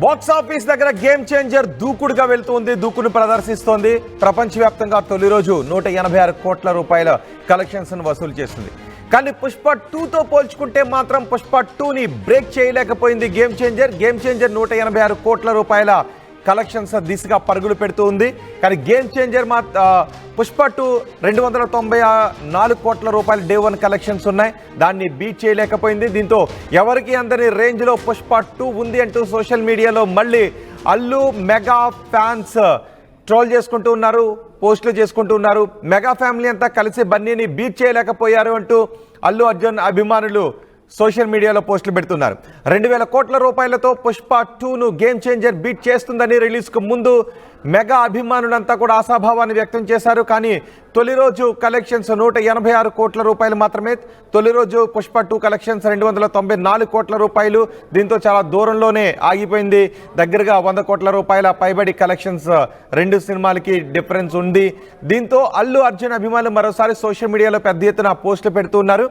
Box office దగ్గర game changer దూకుడుగా వెళ్తుంది, దూకుడు ప్రదర్శిస్తోంది. ప్రపంచవ్యాప్తంగా తొలి రోజు 186 కోట్ల రూపాయల కలెక్షన్స్ వసూలు చేస్తుంది. కానీ పుష్ప 2తో పోల్చుకుంటే మాత్రం పుష్ప 2ని బ్రేక్ చేయలేకపోయింది గేమ్ చేంజర్. 186 కోట్ల రూపాయల కలెక్షన్స్ దిశగా పరుగులు పెడుతూ ఉంది. కానీ గేమ్ చేంజర్ పుష్ప 2 294 కోట్ల రూపాయల డే 1 కలెక్షన్స్ ఉన్నాయి, దాన్ని బీట్ చేయలేకపోయింది. దీంతో ఎవరికి అందరి రేంజ్లో పుష్ప 2 ఉంది అంటూ సోషల్ మీడియాలో మళ్ళీ అల్లు మెగా ఫ్యాన్స్ ట్రోల్ చేసుకుంటూ ఉన్నారు, పోస్టులు చేసుకుంటూ ఉన్నారు. మెగా ఫ్యామిలీ అంతా కలిసి బన్నీని బీట్ చేయలేకపోయారు అంటూ అల్లు అర్జున్ అభిమానులు సోషల్ మీడియాలో పోస్టులు పెడుతున్నారు. 2000 కోట్ల రూపాయలతో పుష్ప 2ను గేమ్ చేంజర్ బీట్ చేస్తుందని రిలీజ్కు ముందు మెగా అభిమానులంతా కూడా ఆశాభావాన్ని వ్యక్తం చేశారు. కానీ తొలి రోజు కలెక్షన్స్ 186 కోట్ల రూపాయలు మాత్రమే. తొలి రోజు పుష్ప 2 కలెక్షన్స్ 294 కోట్ల రూపాయలు. దీంతో చాలా దూరంలోనే ఆగిపోయింది. దగ్గరగా 100 కోట్ల రూపాయల పైబడి కలెక్షన్స్ రెండు సినిమాలకి డిఫరెన్స్ ఉంది. దీంతో అల్లు అర్జున్ అభిమానులు మరోసారి సోషల్ మీడియాలో పెద్ద ఎత్తున పోస్టులు పెడుతున్నారు.